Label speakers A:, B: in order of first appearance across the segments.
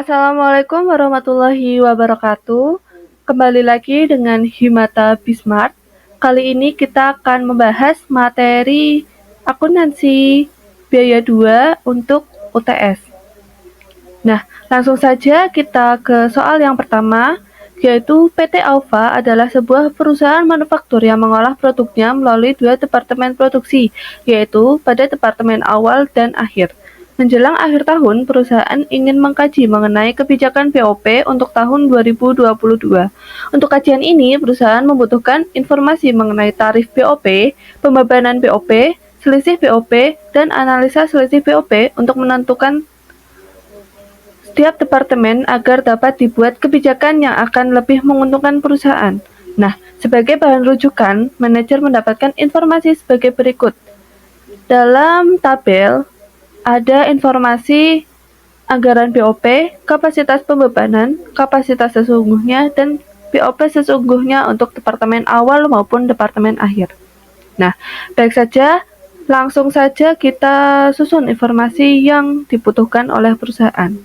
A: Assalamualaikum warahmatullahi wabarakatuh. Kembali lagi dengan Himata Bismart. Kali ini kita akan membahas materi akuntansi biaya 2 untuk UTS. Nah, langsung saja kita ke soal yang pertama, yaitu PT Alfa adalah sebuah perusahaan manufaktur yang mengolah produknya melalui dua departemen produksi, yaitu pada departemen awal dan akhir. Menjelang akhir tahun, perusahaan ingin mengkaji mengenai kebijakan BOP untuk tahun 2022. Untuk kajian ini, perusahaan membutuhkan informasi mengenai tarif BOP, pembebanan BOP, selisih BOP, dan analisa selisih BOP untuk menentukan setiap departemen agar dapat dibuat kebijakan yang akan lebih menguntungkan perusahaan. Nah, sebagai bahan rujukan, manajer mendapatkan informasi sebagai berikut. Dalam tabel, ada informasi anggaran BOP, kapasitas pembebanan, kapasitas sesungguhnya, dan BOP sesungguhnya untuk departemen awal maupun departemen akhir. Nah, baik saja, langsung saja kita susun informasi yang dibutuhkan oleh perusahaan.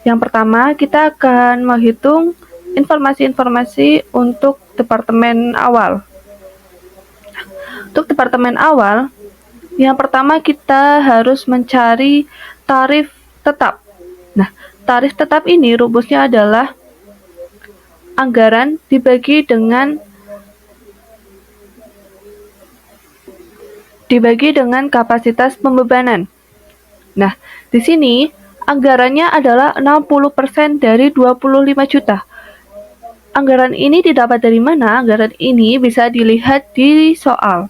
A: Yang pertama, kita akan menghitung informasi-informasi untuk departemen awal. Untuk departemen awal, yang pertama kita harus mencari tarif tetap. Nah, tarif tetap ini rumusnya adalah anggaran dibagi dengan kapasitas pembebanan. Nah, di sini anggarannya adalah 60% dari 25 juta. Anggaran ini didapat dari mana? Anggaran ini bisa dilihat di soal.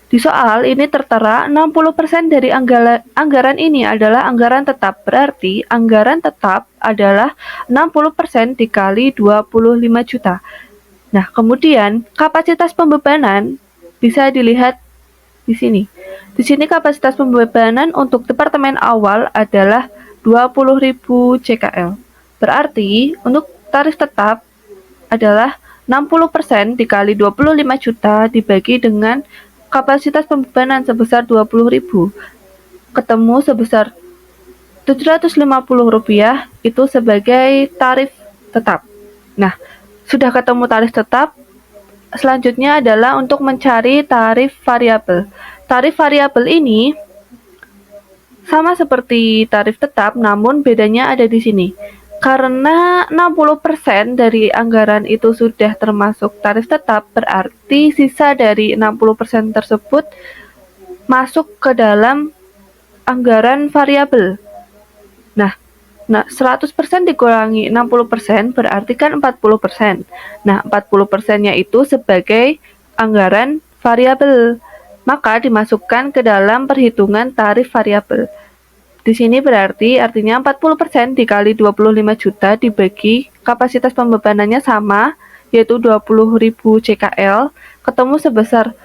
A: Di soal ini tertera 60% dari anggaran ini adalah anggaran tetap. Berarti anggaran tetap adalah 60% dikali 25 juta. Nah, kemudian kapasitas pembebanan bisa dilihat di sini. Di sini kapasitas pembebanan untuk departemen awal adalah 20.000 CKL. Berarti untuk tarif tetap adalah 60% dikali 25 juta dibagi dengan kapasitas pembebanan sebesar 20.000, ketemu sebesar Rp750 itu sebagai tarif tetap. Nah, sudah ketemu tarif tetap, selanjutnya adalah untuk mencari tarif variabel. Tarif variabel ini sama seperti tarif tetap, namun bedanya ada di sini. Karena 60% dari anggaran itu sudah termasuk tarif tetap, berarti sisa dari 60% tersebut masuk ke dalam anggaran variabel. Nah, 100% dikurangi 60% berarti kan 40%. Nah, 40%-nya itu sebagai anggaran variabel. Maka dimasukkan ke dalam perhitungan tarif variabel. Di sini berarti artinya 40% dikali 25 juta dibagi kapasitas pembebanannya sama, yaitu 20.000 CKL, ketemu sebesar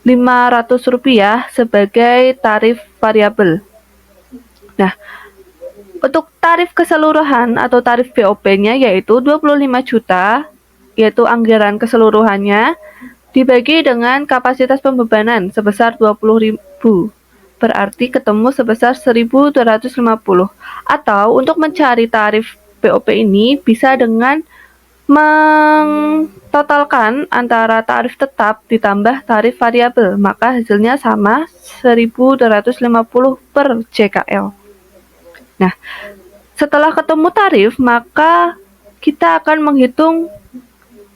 A: Rp500 sebagai tarif variabel. Nah, untuk tarif keseluruhan atau tarif BOP-nya yaitu 25 juta, yaitu anggaran keseluruhannya, dibagi dengan kapasitas pembebanan sebesar 20.000. Berarti ketemu sebesar 1.250. Atau untuk mencari tarif BOP ini bisa dengan mengtotalkan antara tarif tetap ditambah tarif variabel, maka hasilnya sama 1.250 per CKL. Nah, setelah ketemu tarif, maka kita akan menghitung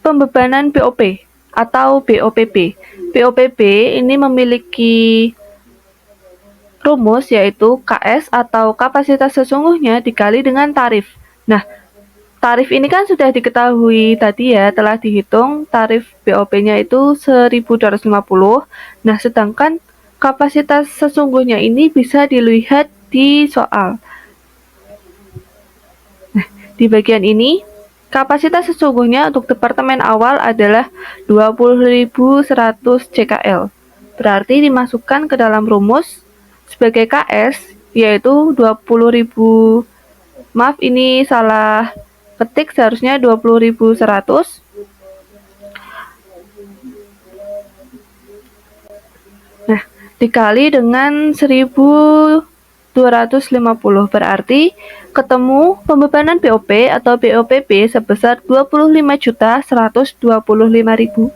A: pembebanan BOP atau BOPP. BOPP ini memiliki rumus yaitu KS atau kapasitas sesungguhnya dikali dengan tarif. Nah, tarif ini kan sudah diketahui tadi ya, telah dihitung tarif BOP-nya itu 1.250. Nah, sedangkan kapasitas sesungguhnya ini bisa dilihat di soal. Nah, di bagian ini, kapasitas sesungguhnya untuk departemen awal adalah 20.100 CKL. Berarti dimasukkan ke dalam rumus sebagai KS, yaitu 20.000, maaf ini salah ketik, seharusnya 20.100. Nah, dikali dengan 1.000 250. Berarti ketemu pembebanan BOP atau BOPB sebesar 25.125.000.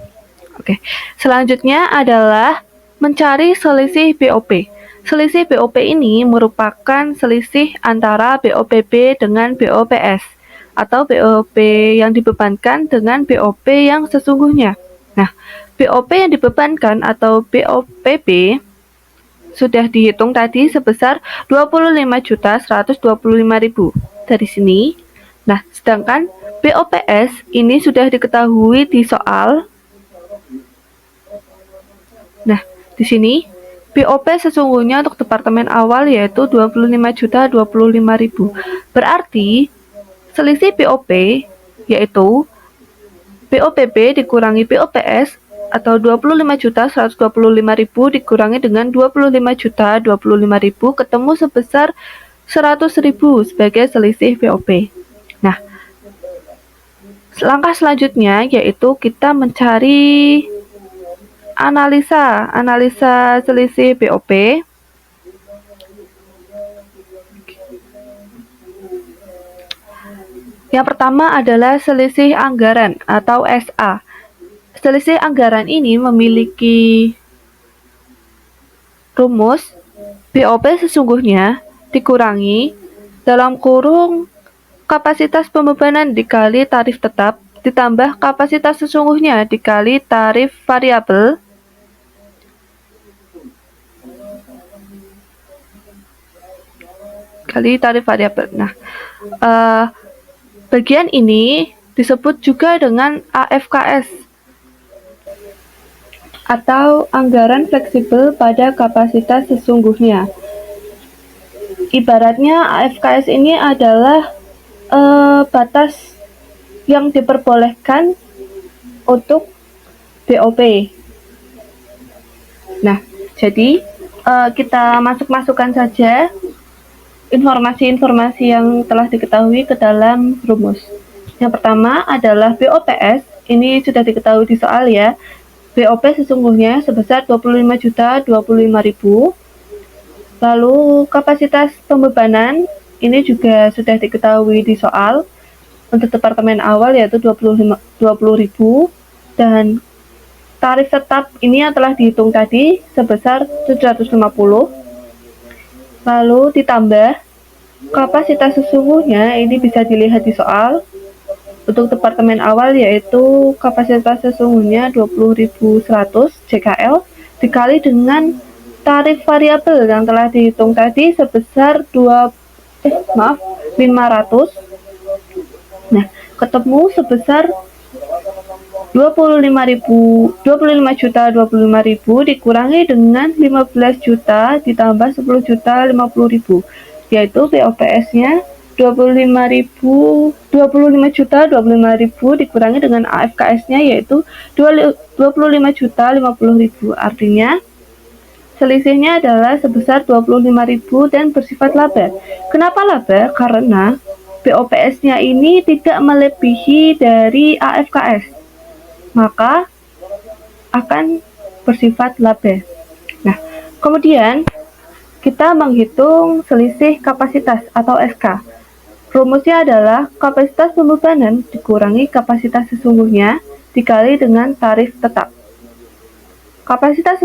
A: Oke. Selanjutnya adalah mencari selisih BOP. Selisih BOP ini merupakan selisih antara BOPB dengan BOPS atau BOP yang dibebankan dengan BOP yang sesungguhnya. Nah, BOP yang dibebankan atau BOPB sudah dihitung tadi sebesar 25.125.000 dari sini. Nah, sedangkan BOPS ini sudah diketahui di soal. Nah, di sini BOP sesungguhnya untuk departemen awal yaitu 25.025.000. Berarti selisih BOP yaitu BOPB dikurangi BOPS atau 25.125.000 dikurangi dengan 25.025.000 ketemu sebesar 100.000 sebagai selisih BOP. Nah, langkah selanjutnya yaitu kita mencari analisa selisih BOP. Yang pertama adalah selisih anggaran atau SA. Selisih anggaran ini memiliki rumus BOP sesungguhnya dikurangi dalam kurung kapasitas pembebanan dikali tarif tetap ditambah kapasitas sesungguhnya dikali tarif variabel kali tarif variabel. Nah, bagian ini disebut juga dengan AFKS atau anggaran fleksibel pada kapasitas sesungguhnya. Ibaratnya AFKS ini adalah batas yang diperbolehkan untuk BOP. Nah, jadi kita masukkan saja informasi-informasi yang telah diketahui ke dalam rumus. Yang pertama adalah BOPS, ini sudah diketahui di soal ya. BOP sesungguhnya sebesar 25.025.000. Lalu kapasitas pembebanan ini juga sudah diketahui di soal. Untuk departemen awal yaitu 20.000 dan tarif tetap ini yang telah dihitung tadi sebesar 750. Lalu ditambah kapasitas sesungguhnya ini bisa dilihat di soal. Untuk departemen awal yaitu kapasitas sesungguhnya 20.100 JKL dikali dengan tarif variabel yang telah dihitung tadi sebesar 500. Nah, ketemu sebesar 25.025.000 dikurangi dengan 15 juta ditambah 10 juta 50.000, yaitu BOPS-nya 25.025.000 dikurangi dengan AFKS-nya yaitu 25.050.000. Artinya selisihnya adalah sebesar 25.000 dan bersifat laba. Kenapa laba? Karena BOPS-nya ini tidak melebihi dari AFKS, maka akan bersifat laba. Nah, kemudian kita menghitung selisih kapasitas atau SK. Rumusnya adalah kapasitas pembebanan dikurangi kapasitas sesungguhnya dikali dengan tarif tetap. Kapasitas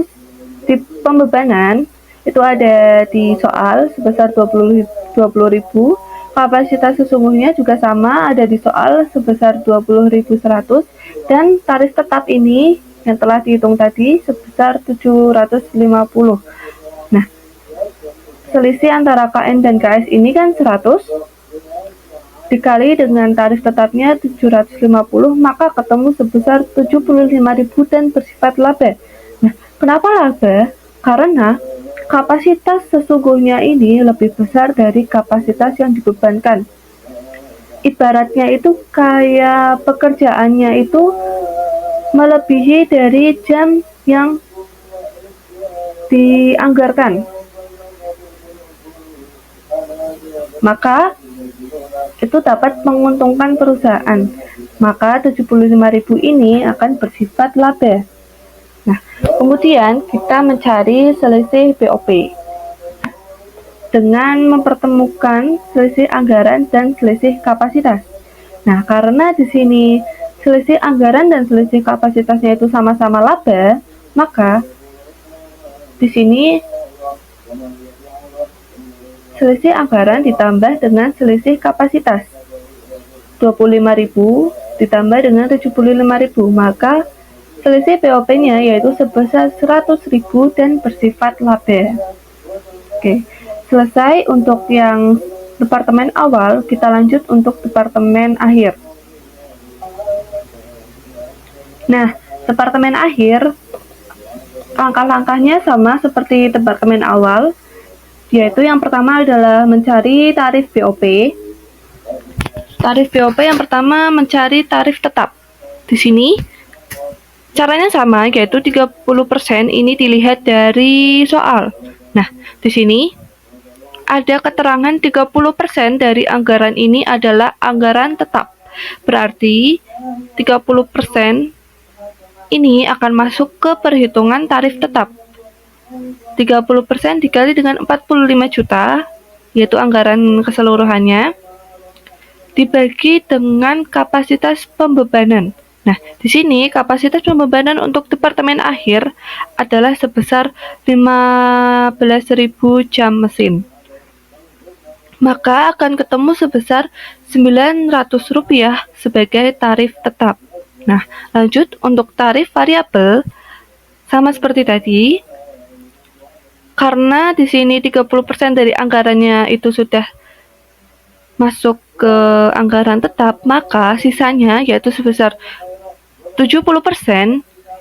A: di pembebanan itu ada di soal sebesar 20.000. Kapasitas sesungguhnya juga sama ada di soal sebesar 20.100 dan tarif tetap ini yang telah dihitung tadi sebesar 750. Nah, selisih antara KN dan KS ini kan 100 dikali dengan tarif tetapnya 750, maka ketemu sebesar 75.000 dan bersifat laba. Nah, kenapa laba? Karena kapasitas sesungguhnya ini lebih besar dari kapasitas yang dibebankan. Ibaratnya itu kayak pekerjaannya itu melebihi dari jam yang dianggarkan. Maka itu dapat menguntungkan perusahaan. Maka 75.000 ini akan bersifat laba. Nah, kemudian kita mencari selisih BOP. dengan mempertemukan selisih anggaran dan selisih kapasitas. Nah, karena di sini selisih anggaran dan selisih kapasitasnya itu sama-sama laba, maka di sini selisih anggaran ditambah dengan selisih kapasitas. 25.000 ditambah dengan 75.000, maka selisih POP-nya yaitu sebesar 100.000 dan bersifat laba. Oke, selesai untuk yang departemen awal, kita lanjut untuk departemen akhir. Nah, departemen akhir, langkah-langkahnya sama seperti departemen awal, yaitu yang pertama adalah mencari tarif BOP. Tarif BOP yang pertama mencari tarif tetap. Di sini caranya sama, yaitu 30% ini dilihat dari soal. Nah, di sini ada keterangan 30% dari anggaran ini adalah anggaran tetap. Berarti 30% ini akan masuk ke perhitungan tarif tetap. 30% dikali dengan 45 juta, yaitu anggaran keseluruhannya, dibagi dengan kapasitas pembebanan. Nah, di sini kapasitas pembebanan untuk departemen akhir adalah sebesar 15.000 jam mesin. Maka akan ketemu sebesar Rp900 sebagai tarif tetap. Nah, lanjut untuk tarif variabel sama seperti tadi. Karena di sini 30% dari anggarannya itu sudah masuk ke anggaran tetap, maka sisanya yaitu sebesar 70%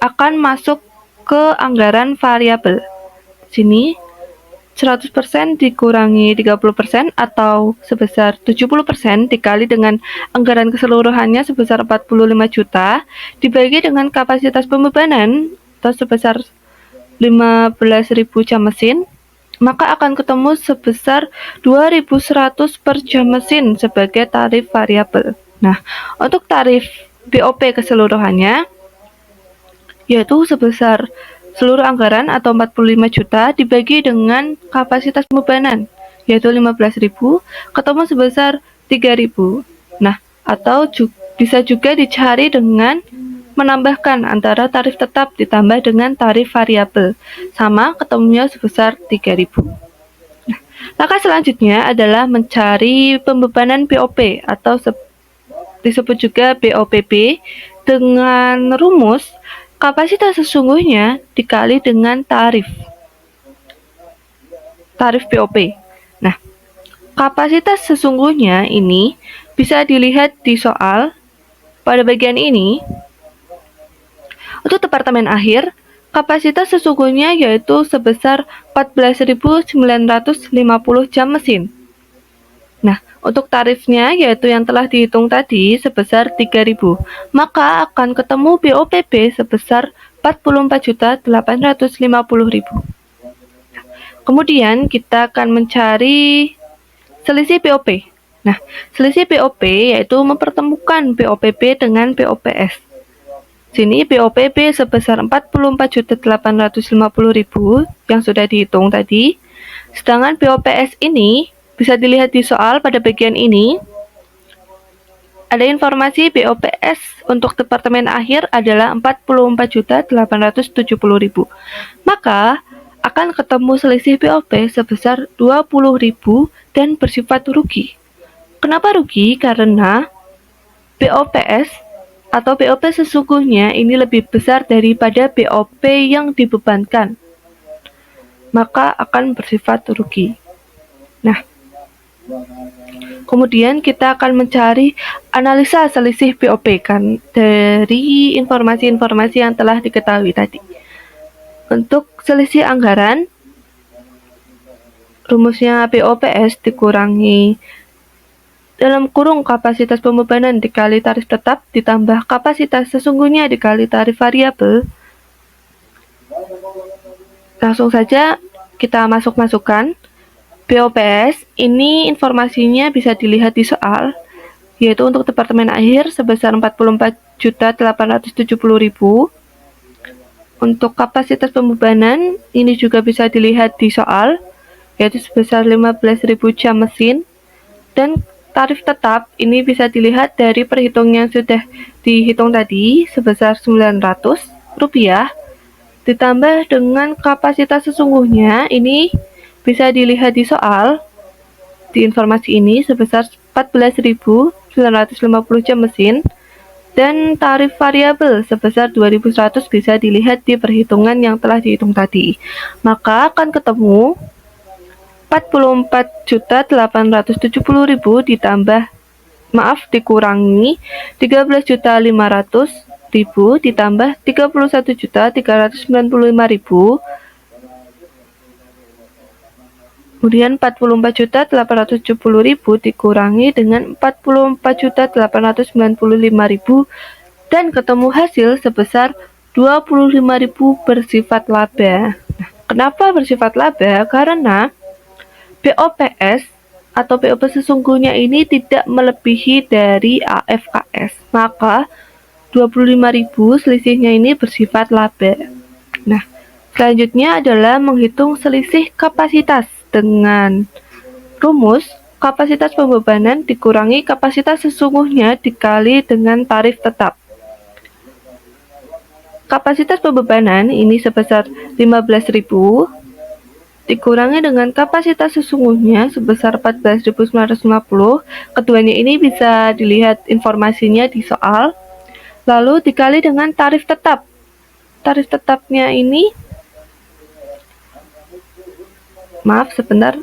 A: akan masuk ke anggaran variabel. Sini 100% dikurangi 30% atau sebesar 70% dikali dengan anggaran keseluruhannya sebesar 45 juta dibagi dengan kapasitas pembebanan atau sebesar 15.000 jam mesin, maka akan ketemu sebesar 2.100 per jam mesin sebagai tarif variabel. Nah, untuk tarif BOP keseluruhannya yaitu sebesar seluruh anggaran atau 45 juta dibagi dengan kapasitas pembebanan yaitu 15.000, ketemu sebesar 3.000. Nah, atau bisa juga dicari dengan menambahkan antara tarif tetap ditambah dengan tarif variabel, sama ketemunya sebesar 3.000. Nah, langkah selanjutnya adalah mencari pembebanan BOP atau disebut juga BOPB dengan rumus kapasitas sesungguhnya dikali dengan tarif BOP. Nah, kapasitas sesungguhnya ini bisa dilihat di soal pada bagian ini. Untuk departemen akhir, kapasitas sesungguhnya yaitu sebesar 14.950 jam mesin. Nah, untuk tarifnya yaitu yang telah dihitung tadi sebesar 3.000, maka akan ketemu BOPB sebesar 44.850.000. Kemudian kita akan mencari selisih BOP. Nah, selisih BOP yaitu mempertemukan BOPB dengan BOPS. Sini BOPB sebesar 44.850.000 yang sudah dihitung tadi. Sedangkan BOPS ini bisa dilihat di soal pada bagian ini. Ada informasi BOPS untuk departemen akhir adalah 44.870.000. Maka akan ketemu selisih BOP sebesar 20.000 dan bersifat rugi. Kenapa rugi? Karena BOPS atau BOP sesungguhnya ini lebih besar daripada BOP yang dibebankan, maka akan bersifat rugi. Nah, kemudian kita akan mencari analisa selisih BOP kan dari informasi-informasi yang telah diketahui tadi. Untuk selisih anggaran, rumusnya BOPS dikurangi dalam kurung kapasitas pembebanan dikali tarif tetap ditambah kapasitas sesungguhnya dikali tarif variabel. Langsung saja kita masukkan. BOPS ini informasinya bisa dilihat di soal, yaitu untuk departemen akhir sebesar 44.870.000. Untuk kapasitas pembebanan ini juga bisa dilihat di soal, yaitu sebesar 15.000 jam mesin, dan tarif tetap ini bisa dilihat dari perhitung yang sudah dihitung tadi sebesar Rp900, ditambah dengan kapasitas sesungguhnya ini bisa dilihat di soal di informasi ini sebesar 14.950 jam mesin, dan tarif variabel sebesar 2.100 bisa dilihat di perhitungan yang telah dihitung tadi. Maka akan ketemu 44.870.000 dikurangi 13.500.000 ditambah 31.395.000, kemudian 44.870.000 dikurangi dengan 44.895.000, dan ketemu hasil sebesar 25.000 bersifat laba. Nah, kenapa bersifat laba? Karena BOPS atau BOP sesungguhnya ini tidak melebihi dari AFKS, maka 25.000 selisihnya ini bersifat laba. Nah, selanjutnya adalah menghitung selisih kapasitas dengan rumus kapasitas pembebanan dikurangi kapasitas sesungguhnya dikali dengan tarif tetap. Kapasitas pembebanan ini sebesar 15.000 dikurangi dengan kapasitas sesungguhnya sebesar 14.950. Keduanya ini bisa dilihat informasinya di soal. Lalu dikali dengan tarif tetap. Tarif tetapnya ini, maaf sebentar,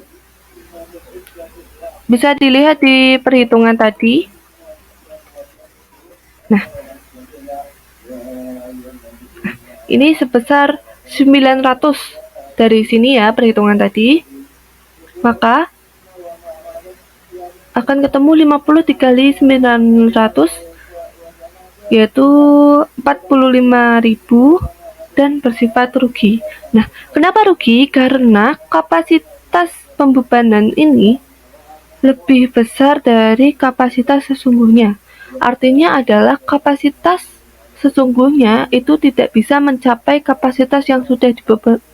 A: bisa dilihat di perhitungan tadi. Nah, ini sebesar 900 dari sini ya perhitungan tadi. Maka akan ketemu 50 dikali 900 yaitu 45.000 dan bersifat rugi. Nah, kenapa rugi? Karena kapasitas pembebanan ini lebih besar dari kapasitas sesungguhnya. Artinya adalah kapasitas sesungguhnya itu tidak bisa mencapai kapasitas yang sudah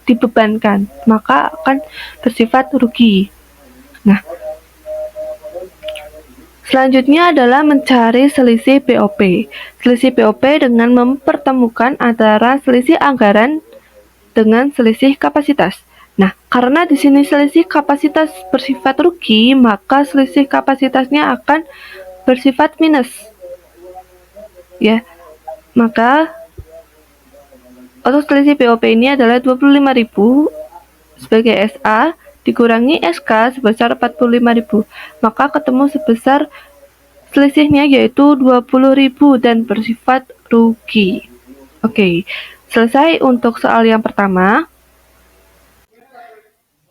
A: dibebankan, maka akan bersifat rugi. Nah, selanjutnya adalah mencari selisih BOP. Selisih BOP dengan mempertemukan antara selisih anggaran dengan selisih kapasitas. Nah, karena di sini selisih kapasitas bersifat rugi, maka selisih kapasitasnya akan bersifat minus. Ya, maka untuk selisih BOP ini adalah 25.000 sebagai SA dikurangi SK sebesar 45.000, maka ketemu sebesar selisihnya yaitu 20.000 dan bersifat rugi. Oke, selesai untuk soal yang pertama.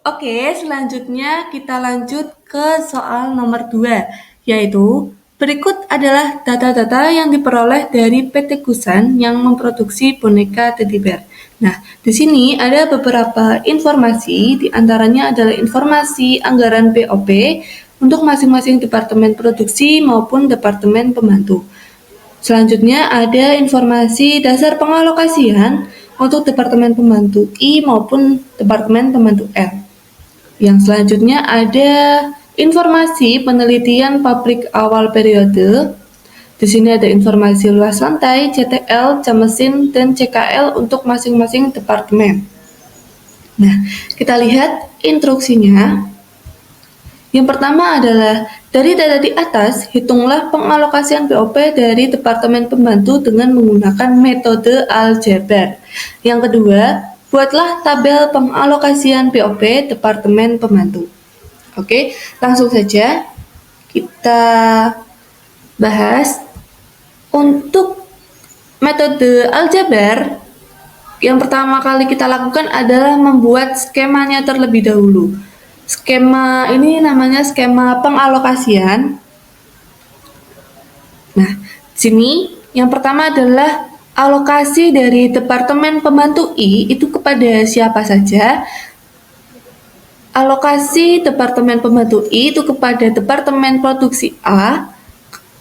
B: Oke, selanjutnya kita lanjut ke soal nomor 2, yaitu berikut adalah data-data yang diperoleh dari PT Kusan yang memproduksi boneka teddy bear. Nah, di sini ada beberapa informasi, diantaranya adalah informasi anggaran BOP untuk masing-masing departemen produksi maupun departemen pembantu. Selanjutnya ada informasi dasar pengalokasian untuk departemen pembantu I maupun departemen pembantu L. Yang selanjutnya ada informasi penelitian pabrik awal periode. Di sini ada informasi luas lantai, CTL, jam mesin, dan CKL untuk masing-masing departemen. Nah, kita lihat instruksinya. Yang pertama adalah dari data di atas, hitunglah pengalokasian BOP dari departemen pembantu dengan menggunakan metode aljabar. Yang kedua, buatlah tabel pengalokasian BOP departemen pembantu. Oke, langsung saja kita bahas. Untuk metode aljabar, yang pertama kali kita lakukan adalah membuat skemanya terlebih dahulu. Skema ini namanya skema pengalokasian. Nah, sini yang pertama adalah alokasi dari departemen pembantu I itu kepada siapa saja. Alokasi departemen pembantu I itu kepada departemen produksi A,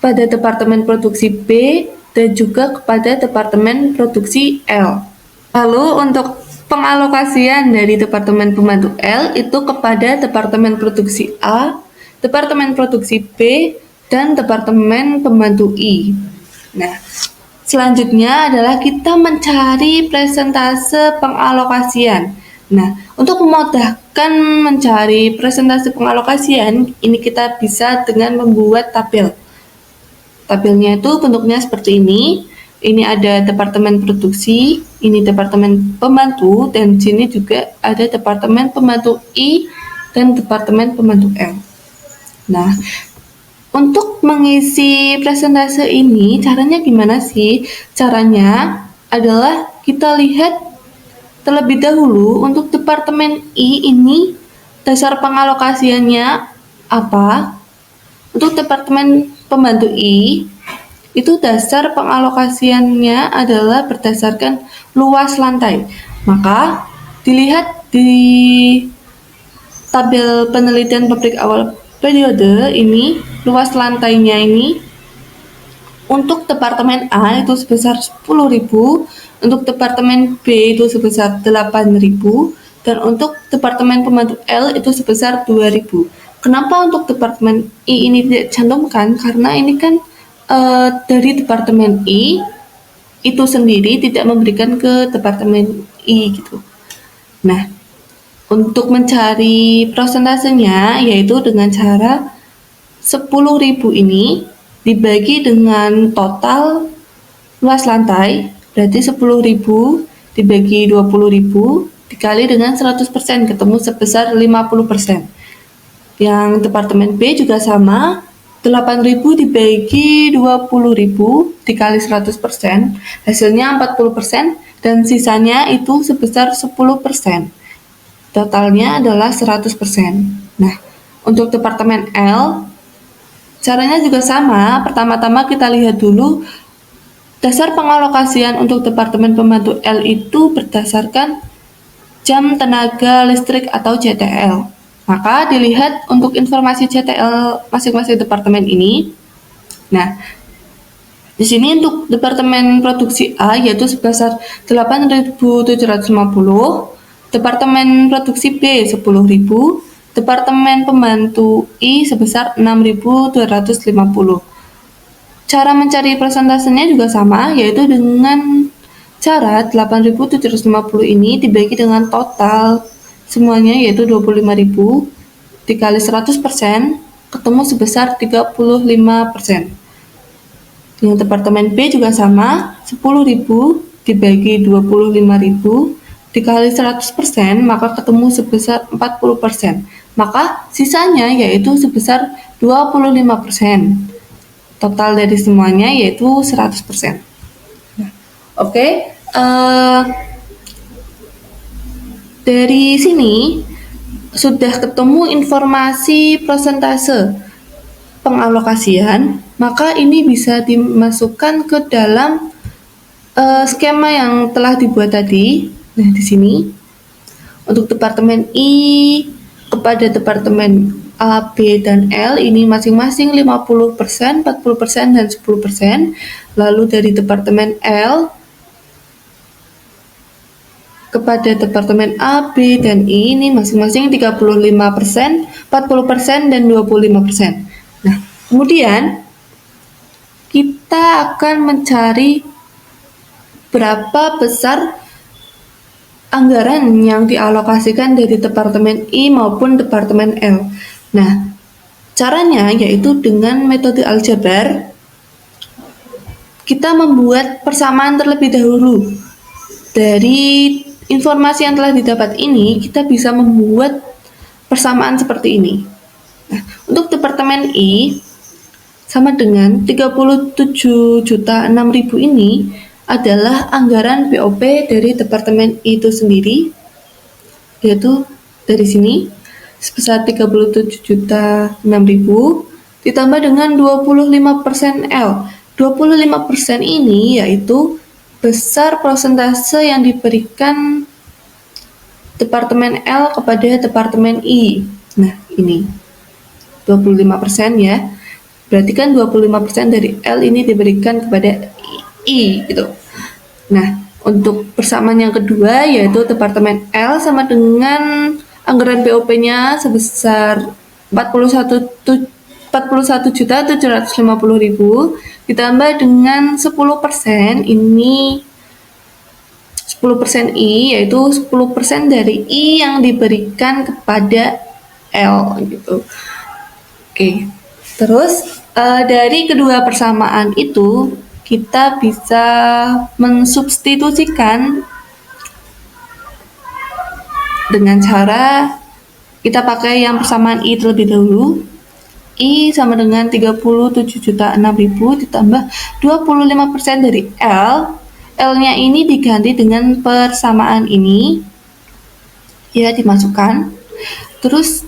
B: kepada departemen produksi B, dan juga kepada departemen produksi L. Lalu untuk pengalokasian dari Departemen Pembantu L itu kepada Departemen Produksi A, Departemen Produksi B, dan Departemen Pembantu I. Nah, selanjutnya adalah kita mencari presentase pengalokasian. Nah, untuk memudahkan mencari presentase pengalokasian, ini kita bisa dengan membuat tabel. Tabelnya itu bentuknya seperti ini. Ini ada Departemen Produksi, ini Departemen Pembantu, dan sini juga ada Departemen Pembantu I dan Departemen Pembantu L. Nah, untuk mengisi presentase ini, caranya gimana sih? Caranya adalah kita lihat terlebih dahulu untuk Departemen I ini dasar pengalokasiannya apa. Untuk Departemen Pembantu I, itu dasar pengalokasiannya adalah berdasarkan luas lantai. Maka dilihat di tabel penelitian pabrik awal periode ini, luas lantainya ini untuk Departemen A itu sebesar 10.000, untuk Departemen B itu sebesar 8.000, dan untuk Departemen Pembantu L itu sebesar 2.000. Kenapa untuk Departemen I ini tidak dicantumkan? Karena ini kan dari Departemen I itu sendiri tidak memberikan ke Departemen I gitu. Nah, untuk mencari prosentasenya yaitu dengan cara 10.000 ini dibagi dengan total luas lantai, berarti 10.000 dibagi 20.000 dikali dengan 100%, ketemu sebesar 50%. Yang Departemen B juga sama, 8.000 dibagi 20.000 dikali 100%, hasilnya 40%, dan sisanya itu sebesar 10%. Totalnya adalah 100%. Nah, untuk Departemen L, caranya juga sama. Pertama-tama kita lihat dulu dasar pengalokasian untuk Departemen Pembantu L itu berdasarkan jam tenaga listrik atau JTL. Maka dilihat untuk informasi JTL masing-masing departemen ini. Nah, di sini untuk Departemen Produksi A yaitu sebesar 8.750, Departemen Produksi B 10.000, Departemen Pembantu I sebesar 6.250. Cara mencari persentasenya juga sama, yaitu dengan cara 8.750 ini dibagi dengan total semuanya yaitu 25.000 dikali 100%, ketemu sebesar 35%. Yang Departemen B juga sama, 10.000 dibagi 25.000 dikali 100%, maka ketemu sebesar 40%. Maka sisanya yaitu sebesar 25%. Total dari semuanya yaitu 100%. Oke, dari sini sudah ketemu informasi persentase pengalokasian, maka ini bisa dimasukkan ke dalam skema yang telah dibuat tadi. Nah, di sini untuk Departemen I kepada Departemen A, B, dan L ini masing-masing 50%, 40%, dan 10%. Lalu dari Departemen L kepada Departemen A, B, dan I ini masing-masing 35%, 40%, dan 25%. Nah, kemudian kita akan mencari berapa besar anggaran yang dialokasikan dari Departemen I maupun Departemen L. Nah, caranya yaitu dengan metode aljabar. Kita membuat persamaan terlebih dahulu. Dari informasi yang telah didapat ini, kita bisa membuat persamaan seperti ini. Nah, untuk Departemen I sama dengan 37.006.000 ini adalah anggaran BOP dari Departemen I itu sendiri, yaitu dari sini sebesar 37.006.000 ditambah dengan 25% L. 25% ini yaitu besar persentase yang diberikan Departemen L kepada Departemen I. Nah, ini 25% ya. Berarti kan 25% dari L ini diberikan kepada I gitu. Nah, Untuk persamaan yang kedua yaitu Departemen L sama dengan anggaran BOP-nya sebesar 41.750.000 ditambah dengan 10%, ini 10% I, yaitu 10% dari I yang diberikan kepada L gitu. Oke. Terus dari kedua persamaan itu kita bisa mensubstitusikan dengan cara kita pakai yang persamaan I terlebih dahulu. I sama dengan 37.006.000 ditambah 25% dari L. L-nya ini diganti dengan persamaan ini. Ya, dimasukkan. Terus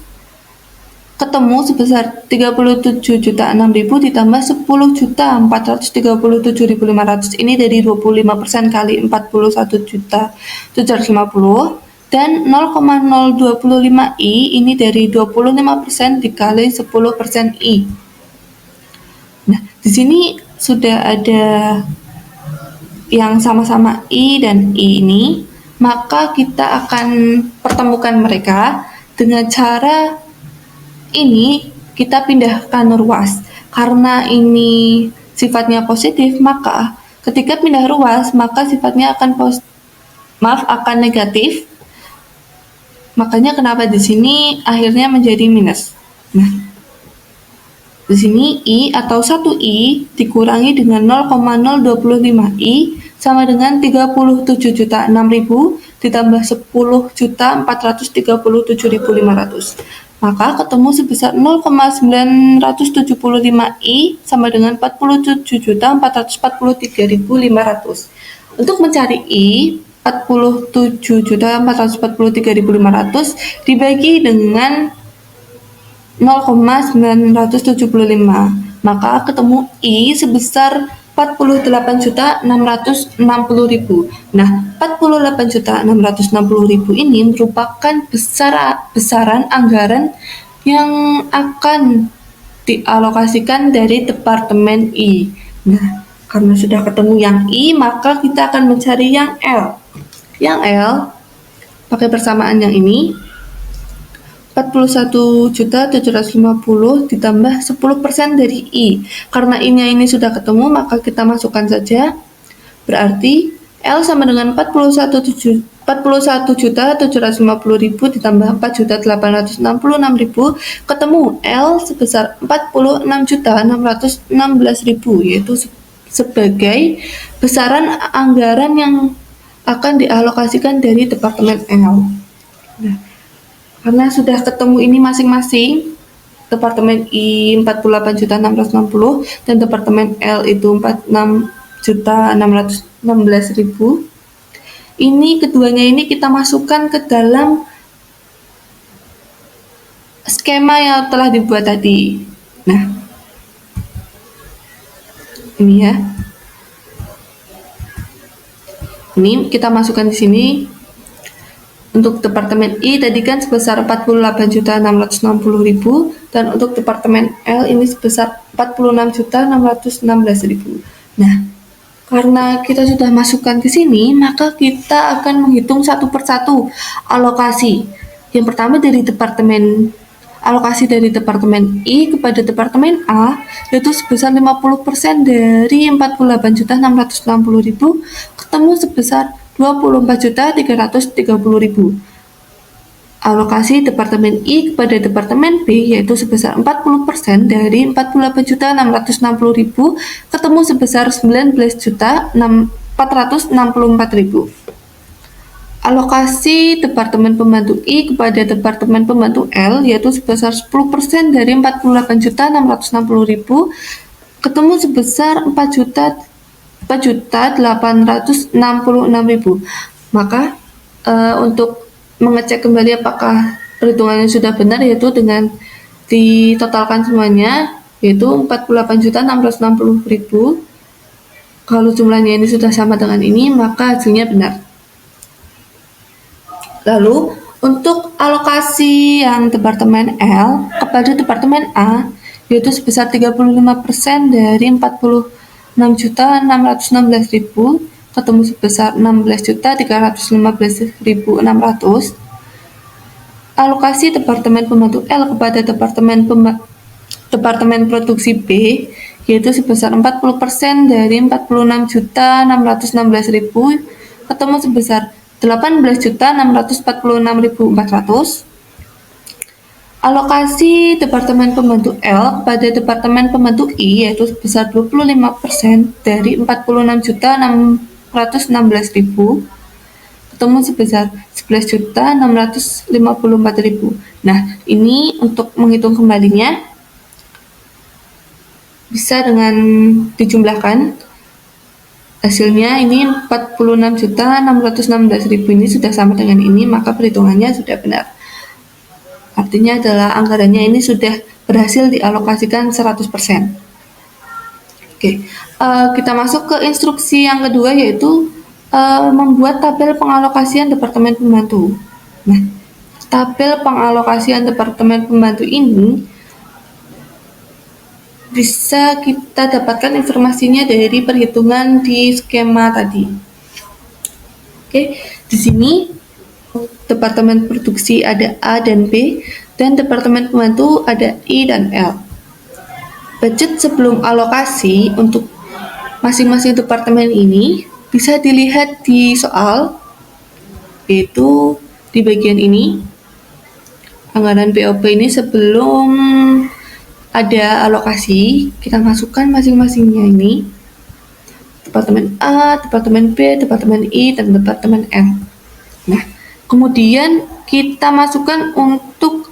B: ketemu sebesar 37.006.000 ditambah 10.437.500. Ini dari 25% kali 41.750 dan 0,025 I ini dari 25% dikali 10% I. Nah, di sini sudah ada yang sama-sama I dan I ini, maka kita akan pertemukan mereka dengan cara ini kita pindahkan ruas. Karena ini sifatnya positif, maka ketika pindah ruas, maka sifatnya akan negatif. Makanya kenapa di sini akhirnya menjadi minus. Nah, di sini I atau 1I dikurangi dengan 0,025 I sama dengan 37.006.000 ditambah 10.437.500. Maka ketemu sebesar 0,975 I sama dengan 47.443.500. Untuk mencari I, 47.443.500 dibagi dengan 0,975, maka ketemu I sebesar 48.660.000. Nah, 48.660.000 ini merupakan besaran anggaran yang akan dialokasikan dari Departemen I. Nah, karena sudah ketemu yang I, maka kita akan mencari yang L. Yang L pakai persamaan yang ini, 41.750 ditambah 10% dari I. Karena I-nya ini sudah ketemu, maka kita masukkan saja. Berarti L sama dengan 41.750.000 ditambah 4.866.000, ketemu L sebesar 46.616.000, yaitu sebagai besaran anggaran yang akan dialokasikan dari Departemen L. Nah, karena sudah ketemu ini masing-masing, Departemen I 48.660 dan Departemen L itu 46.616.000. Ini keduanya ini kita masukkan ke dalam skema yang telah dibuat tadi. Nah, ini ya. Ini kita masukkan di sini. Untuk Departemen I tadi kan sebesar 48.660.000 dan untuk Departemen L ini sebesar 46.616.000. Nah, karena kita sudah masukkan ke sini, maka kita akan menghitung satu persatu alokasi. Yang pertama dari alokasi dari Departemen I kepada Departemen A yaitu sebesar 50% dari 48.660.000 ketemu sebesar 24.330.000. Alokasi Departemen I kepada Departemen B yaitu sebesar 40% dari 48.660.000 ketemu sebesar 19.464.000. Alokasi Departemen Pembantu I kepada Departemen Pembantu L yaitu sebesar 10% dari 48.660.000 ketemu sebesar 4.866.000. Maka untuk mengecek kembali apakah perhitungannya sudah benar, yaitu dengan ditotalkan semuanya, yaitu 48.660.000. Kalau jumlahnya ini sudah sama dengan ini, maka hasilnya benar. Lalu untuk alokasi yang Departemen L kepada Departemen A yaitu sebesar 35% dari 46.616.000 ketemu sebesar 16.315.600. Alokasi Departemen Pembantu L kepada Departemen Produksi B yaitu sebesar 40% dari 46.616.000 ketemu sebesar 18.646.400. Alokasi Departemen Pembantu L kepada Departemen Pembantu I yaitu sebesar 25% dari 46.616.000 ketemu sebesar 11.654.000. Nah, ini untuk menghitung kembalinya bisa dengan dijumlahkan. Hasilnya ini 46.616.000 ini sudah sama dengan ini, maka perhitungannya sudah benar. Artinya adalah anggarannya ini sudah berhasil dialokasikan 100%. Oke, kita masuk ke instruksi yang kedua yaitu membuat tabel pengalokasian Departemen Pembantu. Nah, tabel pengalokasian Departemen Pembantu ini bisa kita dapatkan informasinya dari perhitungan di skema tadi. Oke, di sini Departemen Produksi ada A dan B, dan Departemen Pembantu ada I dan L. Budget sebelum alokasi untuk masing-masing departemen ini bisa dilihat di soal, yaitu di bagian ini. Anggaran BOP ini sebelum ada alokasi, kita masukkan masing-masingnya ini. Departemen A, Departemen B, Departemen I, dan Departemen M. Nah, kemudian kita masukkan untuk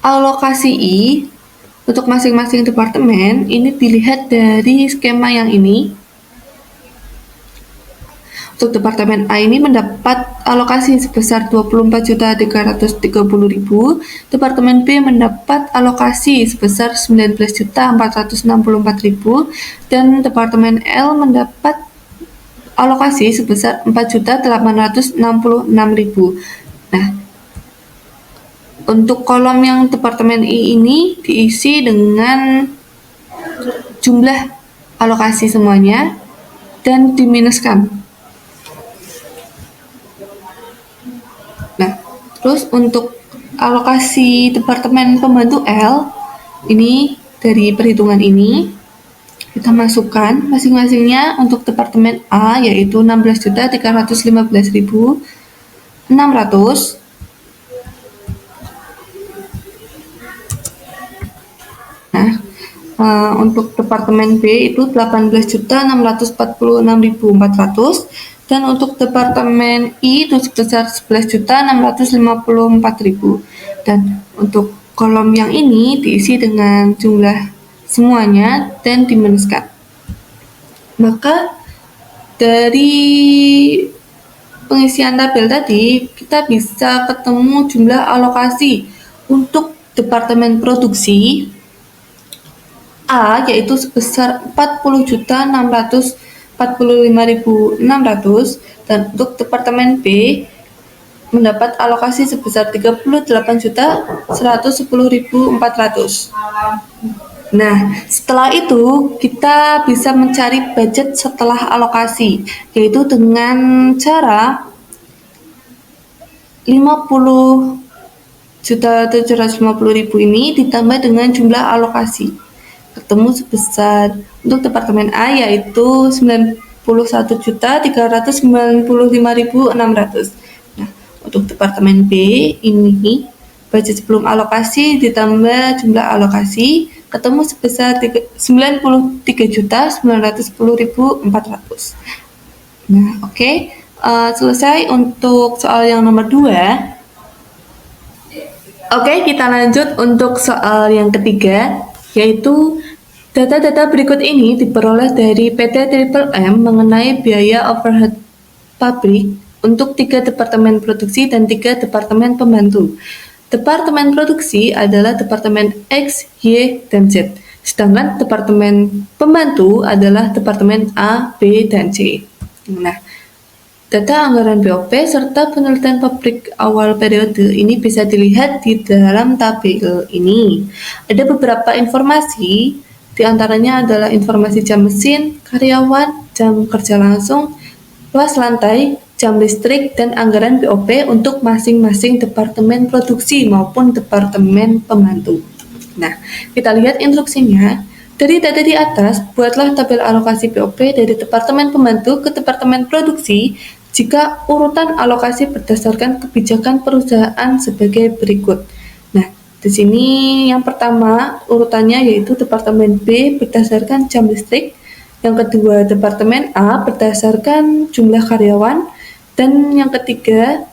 B: alokasi I untuk masing-masing departemen, ini dilihat dari skema yang ini. Untuk Departemen A ini mendapat alokasi sebesar 24.330.000, Departemen B mendapat alokasi sebesar 19.464.000, dan Departemen L mendapat alokasi sebesar 4.866.000. Nah, untuk kolom yang Departemen I ini diisi dengan jumlah alokasi semuanya dan diminuskan. Nah, terus untuk alokasi Departemen Pembantu L, ini dari perhitungan ini, kita masukkan masing-masingnya. Untuk Departemen A yaitu 16.315.600. Nah, untuk Departemen B itu 18.646.400, dan untuk Departemen I itu sebesar 11.654.000. Dan untuk kolom yang ini diisi dengan jumlah semuanya dan diminuskan. Maka dari pengisian tabel tadi kita bisa ketemu jumlah alokasi untuk Departemen Produksi A yaitu sebesar 40.645.600, dan untuk Departemen B mendapat alokasi sebesar 38.110.400. Nah, setelah itu kita bisa mencari budget setelah alokasi, yaitu dengan cara 50.750.000 ini ditambah dengan jumlah alokasi, ketemu sebesar untuk Departemen A yaitu 91.395.600. Nah, untuk Departemen B ini budget sebelum alokasi ditambah jumlah alokasi ketemu sebesar 93.910.400. Nah, oke. Selesai untuk soal yang nomor 2. Oke, kita lanjut untuk soal yang ketiga, yaitu data-data berikut ini diperoleh dari PT Triple M mengenai biaya overhead pabrik untuk 3 departemen produksi dan 3 departemen pembantu. Departemen produksi adalah departemen X, Y, dan Z, sedangkan departemen pembantu adalah departemen A, B, dan C. Nah, data anggaran BOP serta penelitian pabrik awal periode ini bisa dilihat di dalam tabel ini. Ada beberapa informasi, di antaranya adalah informasi jam mesin, karyawan, jam kerja langsung, luas lantai, jam listrik, dan anggaran BOP untuk masing-masing departemen produksi maupun departemen pembantu. Nah, kita lihat instruksinya. Dari data di atas, buatlah tabel alokasi BOP dari departemen pembantu ke departemen produksi jika urutan alokasi berdasarkan kebijakan perusahaan sebagai berikut. Nah, di sini yang pertama urutannya yaitu departemen B berdasarkan jam listrik, yang kedua departemen A berdasarkan jumlah karyawan, dan yang ketiga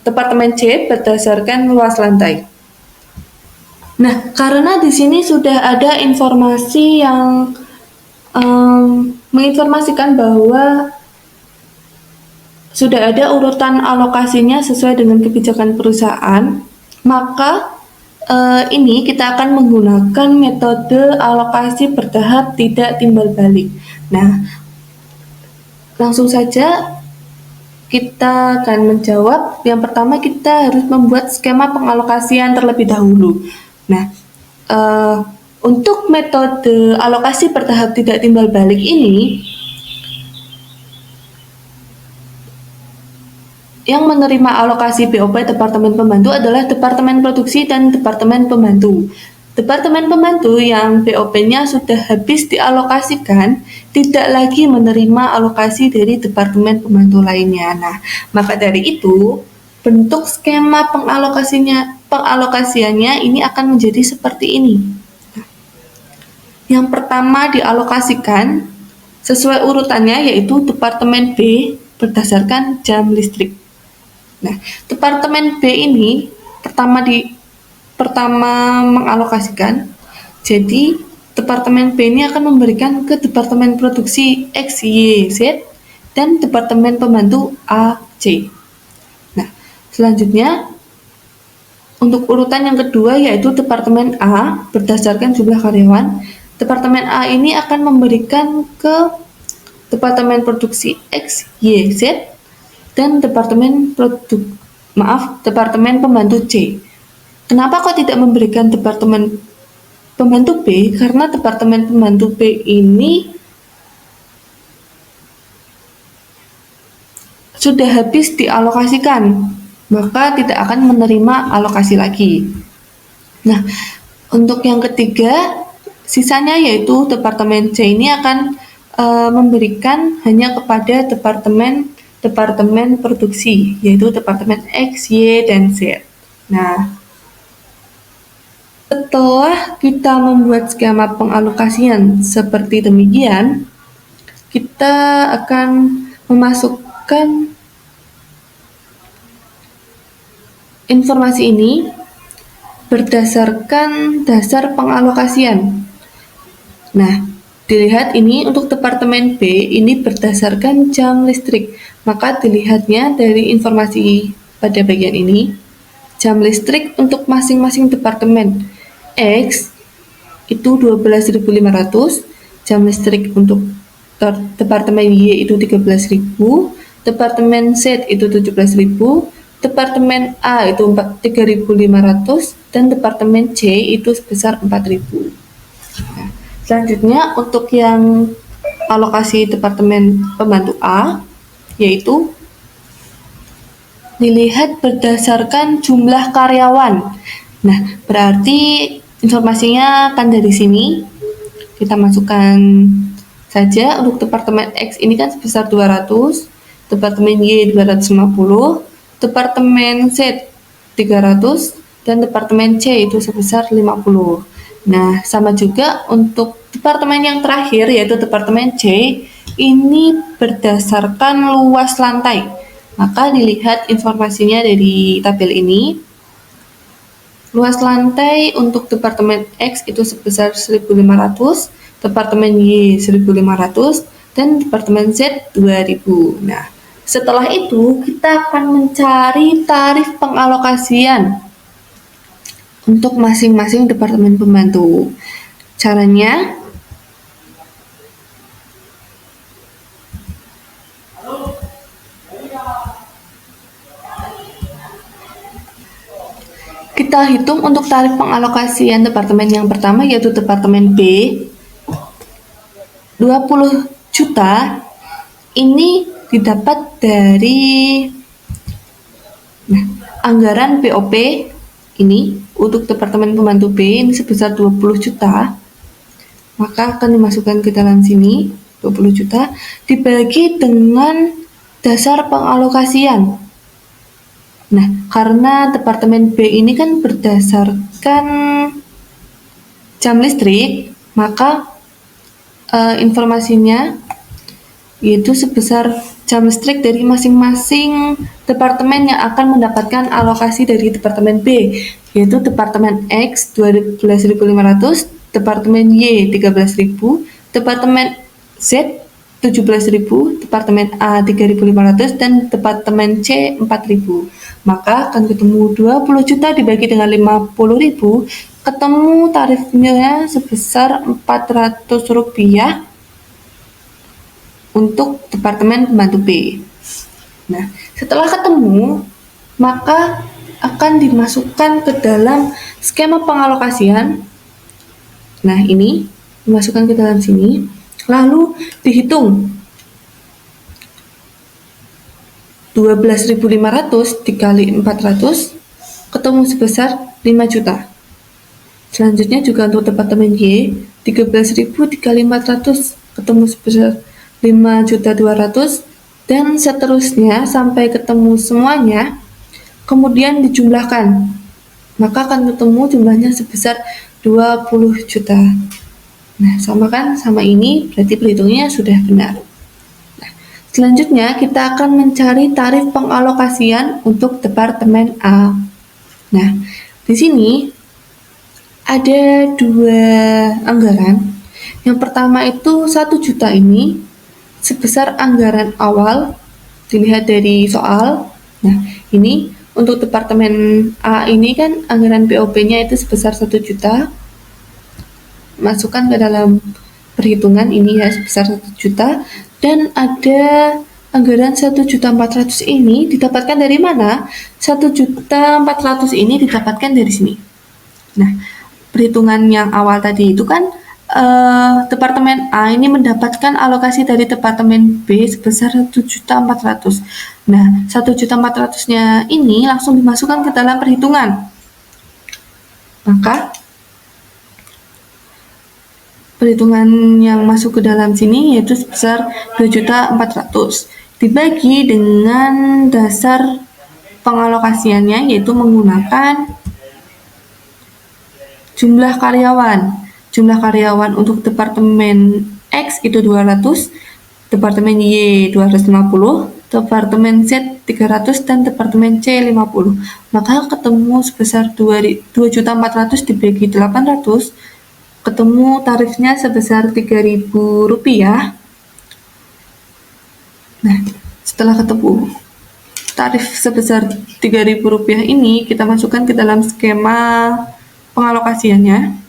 B: departemen C berdasarkan luas lantai. Nah, karena di sini sudah ada informasi yang menginformasikan bahwa sudah ada urutan alokasinya sesuai dengan kebijakan perusahaan, maka ini kita akan menggunakan metode alokasi bertahap tidak timbal balik. Nah, langsung saja kita akan menjawab. Yang pertama kita harus membuat skema pengalokasian terlebih dahulu. Nah, untuk metode alokasi bertahap tidak timbal balik ini, yang menerima alokasi BOP Departemen Pembantu adalah Departemen Produksi dan Departemen Pembantu. Departemen Pembantu yang BOP-nya sudah habis dialokasikan tidak lagi menerima alokasi dari Departemen Pembantu lainnya. Nah, maka dari itu, bentuk skema pengalokasiannya ini akan menjadi seperti ini. Yang pertama dialokasikan sesuai urutannya yaitu Departemen B berdasarkan jam listrik. Nah, Departemen B ini pertama mengalokasikan. Jadi, Departemen B ini akan memberikan ke Departemen Produksi X, Y, Z dan Departemen Pembantu A, C. Nah, selanjutnya untuk urutan yang kedua yaitu Departemen A berdasarkan jumlah karyawan. Departemen A ini akan memberikan ke Departemen Produksi X, Y, Z dan Departemen Pembantu C. Kenapa kok tidak memberikan Departemen Pembantu B? Karena Departemen Pembantu B ini sudah habis dialokasikan, maka tidak akan menerima alokasi lagi. Nah, untuk yang ketiga, sisanya yaitu Departemen C ini akan memberikan hanya kepada Departemen Produksi, yaitu Departemen X, Y, dan Z. Nah, setelah kita membuat skema pengalokasian seperti demikian, kita akan memasukkan informasi ini berdasarkan dasar pengalokasian. Nah, dilihat ini untuk Departemen B ini berdasarkan jam listrik. Maka dilihatnya dari informasi pada bagian ini, jam listrik untuk masing-masing departemen. X itu 12.500, jam listrik untuk Departemen Y itu 13.000, Departemen Z itu 17.000, Departemen A itu 3.500, dan Departemen C itu sebesar 4.000. Nah, selanjutnya untuk yang alokasi Departemen Pembantu A, yaitu dilihat berdasarkan jumlah karyawan. Nah, berarti informasinya akan dari sini. Kita masukkan saja untuk Departemen X ini kan sebesar 200, Departemen Y 250, Departemen Z 300, dan Departemen C itu sebesar 50. Nah, sama juga untuk departemen yang terakhir yaitu Departemen C, ini berdasarkan luas lantai. Maka dilihat informasinya dari tabel ini. Luas lantai untuk Departemen X itu sebesar 1.500, Departemen Y 1.500, dan Departemen Z 2.000. Nah, setelah itu kita akan mencari tarif pengalokasian untuk masing-masing departemen pembantu. Caranya, kita hitung untuk tarif pengalokasian departemen yang pertama yaitu Departemen B 20 juta. Ini didapat dari anggaran POP ini untuk Departemen Pembantu B ini sebesar 20 juta, maka akan dimasukkan ke dalam sini 20 juta dibagi dengan dasar pengalokasian. Nah, karena Departemen B ini kan berdasarkan jam listrik, maka informasinya yaitu sebesar jam listrik dari masing-masing departemen yang akan mendapatkan alokasi dari Departemen B, yaitu Departemen X 12.500, Departemen Y 13.000, Departemen Z 17.000, Departemen A 3.500, dan Departemen C 4.000. Maka akan ketemu 20 juta dibagi dengan 50.000, ketemu tarifnya sebesar Rp400 untuk Departemen Pembantu B. Nah, setelah ketemu, maka akan dimasukkan ke dalam skema pengalokasian. Nah, ini dimasukkan ke dalam sini, lalu dihitung 12.500 dikali 400 ketemu sebesar 5 juta. Selanjutnya juga untuk Departemen Y, 13.000 dikali 400 ketemu sebesar 5.200.000, dan seterusnya sampai ketemu semuanya, kemudian dijumlahkan, maka akan ketemu jumlahnya sebesar 20 juta. Nah, sama kan sama ini, berarti perhitungannya sudah benar. Nah, selanjutnya kita akan mencari tarif pengalokasian untuk Departemen A. Nah, di sini ada dua anggaran. Yang pertama itu 1 juta ini sebesar anggaran awal, dilihat dari soal. Nah, ini untuk Departemen A ini kan anggaran POP-nya itu sebesar 1 juta. Masukkan ke dalam perhitungan ini ya, sebesar 1 juta. Dan ada anggaran 1.400.000 ini didapatkan dari mana? 1.400.000 ini didapatkan dari sini. Nah, perhitungan yang awal tadi itu kan Departemen A ini mendapatkan alokasi dari Departemen B sebesar 1.400.000. Nah, 1.400.000-nya ini langsung dimasukkan ke dalam perhitungan. Maka perhitungan yang masuk ke dalam sini yaitu sebesar 2.400.000 dibagi dengan dasar pengalokasiannya yaitu menggunakan jumlah karyawan. Jumlah karyawan untuk Departemen X itu 200, Departemen Y 250, Departemen Z 300, dan Departemen C 50. Maka ketemu sebesar 2.400.000 dibagi 800, ketemu tarifnya sebesar Rp3.000. Nah, setelah ketemu tarif sebesar Rp3.000 ini, kita masukkan ke dalam skema pengalokasiannya.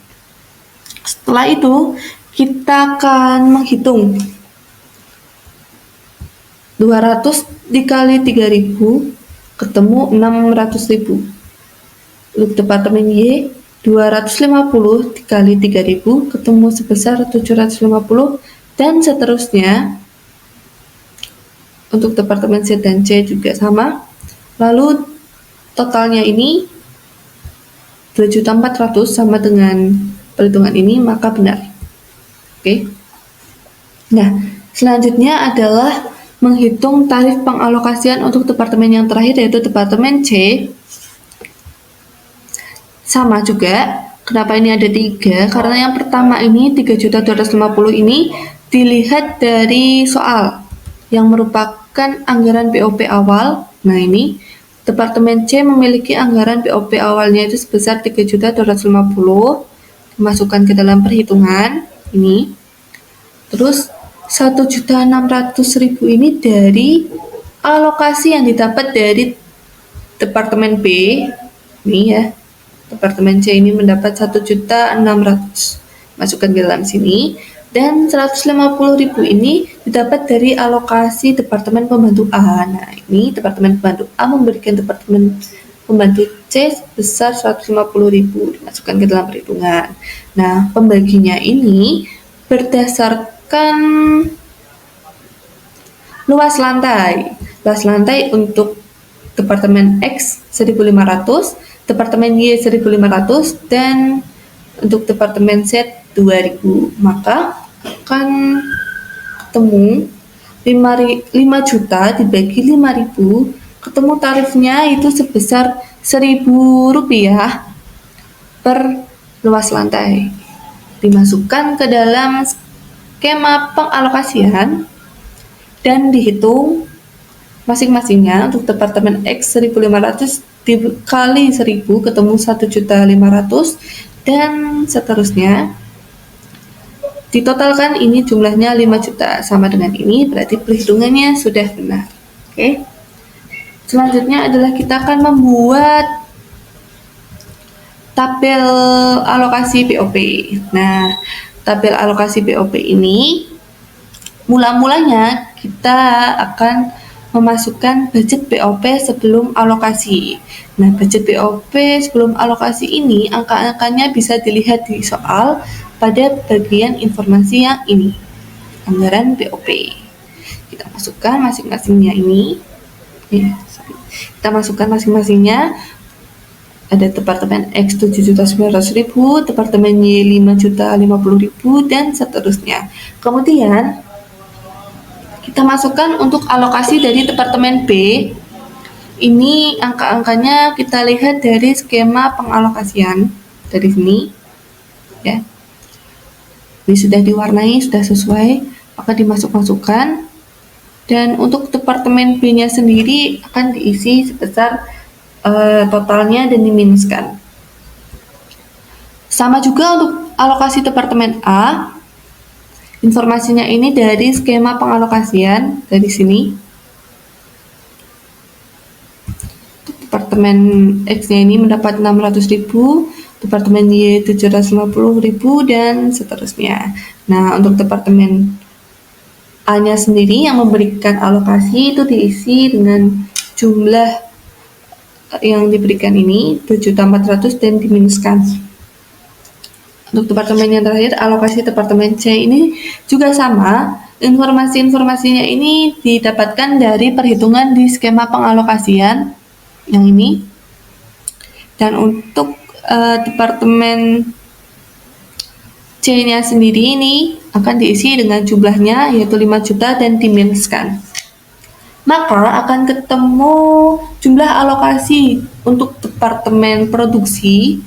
B: Setelah itu, kita akan menghitung 200 dikali 3.000 ketemu 600.000. Untuk Departemen Y, 250 dikali 3.000 ketemu sebesar 750, dan seterusnya. Untuk Departemen Z dan C juga sama. Lalu totalnya ini 2.400.000 sama dengan perhitungan ini, maka benar. Oke. Nah, selanjutnya adalah menghitung tarif pengalokasian untuk departemen yang terakhir yaitu Departemen C. Sama juga. Kenapa ini ada 3? Karena yang pertama ini 3.250.000 ini dilihat dari soal yang merupakan anggaran POP awal. Nah, ini Departemen C memiliki anggaran POP awalnya itu sebesar 3.250.000, dimasukkan ke dalam perhitungan ini. Terus 1.600.000 ini dari alokasi yang didapat dari Departemen B. Ini ya, Departemen C ini mendapat 1.600.000, masukkan ke dalam sini. Dan 150.000 ini didapat dari alokasi Departemen Pembantu A. Nah, ini Departemen Pembantu A memberikan Departemen Pembantu C sebesar 150.000, dimasukkan ke dalam perhitungan. Nah, pembaginya ini berdasarkan luas lantai. Luas lantai untuk Departemen X 1.500, Departemen Y 1.500, dan untuk Departemen Z 2.000. Maka akan ketemu 5 juta dibagi 5.000, ketemu tarifnya itu sebesar Rp1.000 per luas lantai. Dimasukkan ke dalam skema pengalokasian dan dihitung masing-masingnya. Untuk Departemen X 1.500 dikali 1.000 ketemu 1.500.000 dan seterusnya. Ditotalkan ini jumlahnya 5 juta, sama dengan ini, berarti perhitungannya sudah benar. Oke. Selanjutnya adalah kita akan membuat tabel alokasi BOP. Nah, tabel alokasi BOP ini mula-mulanya kita akan memasukkan budget BOP sebelum alokasi. Nah, budget BOP sebelum alokasi ini angka-angkanya bisa dilihat di soal pada bagian informasi yang ini, anggaran BOP. Kita masukkan masing-masingnya ini. Kita masukkan masing-masingnya. Ada Departemen X 7.900.000, Departemen Y 5.050.000, dan seterusnya. Kemudian kita masukkan untuk alokasi dari Departemen B. Ini angka-angkanya kita lihat dari skema pengalokasian dari sini, ya. Ini sudah diwarnai, sudah sesuai, maka dimasuk-masukkan. Dan untuk Departemen B-nya sendiri akan diisi sebesar totalnya dan diminuskan. Sama juga untuk alokasi Departemen A. Informasinya ini dari skema pengalokasian dari sini. Departemen X-nya ini mendapat 600.000, Departemen Y 750.000, dan seterusnya. Nah, untuk Departemen A-nya sendiri yang memberikan alokasi itu diisi dengan jumlah yang diberikan ini 7.400.000 dan diminuskan. Untuk departemen yang terakhir, alokasi Departemen C ini juga sama. Informasi-informasinya ini didapatkan dari perhitungan di skema pengalokasian yang ini. Dan untuk Departemen C-nya sendiri ini akan diisi dengan jumlahnya yaitu 5 juta dan diminuskan. Maka akan ketemu jumlah alokasi untuk Departemen Produksi.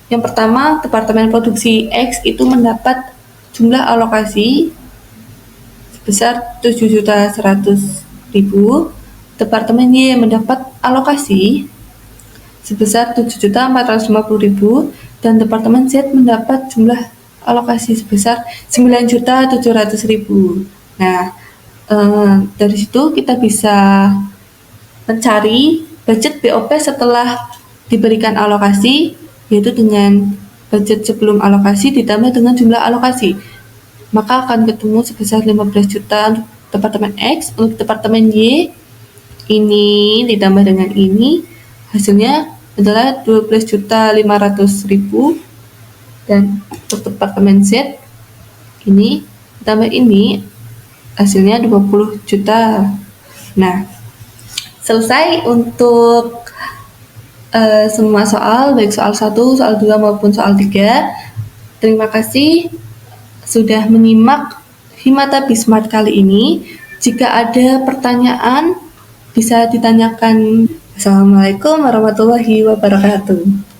B: Yang pertama, Departemen Produksi X itu mendapat jumlah alokasi sebesar 7.100.000. Departemen Y mendapat alokasi sebesar 7.450.000 dan Departemen Z mendapat jumlah alokasi sebesar 9.700.000. Nah, dari situ kita bisa mencari budget BOP setelah diberikan alokasi, yaitu dengan budget sebelum alokasi ditambah dengan jumlah alokasi. Maka akan ketemu sebesar 15 juta untuk Departemen X. Untuk Departemen Y ini ditambah dengan ini, hasilnya adalah 12.500.000. Dan untuk Departemen Z ini ditambah ini, hasilnya 20 juta. Nah, selesai untuk semua soal, baik soal 1, soal 2, maupun soal 3. Terima kasih sudah menyimak Himata Bismart kali ini. Jika ada pertanyaan, bisa ditanyakan. Assalamualaikum warahmatullahi wabarakatuh.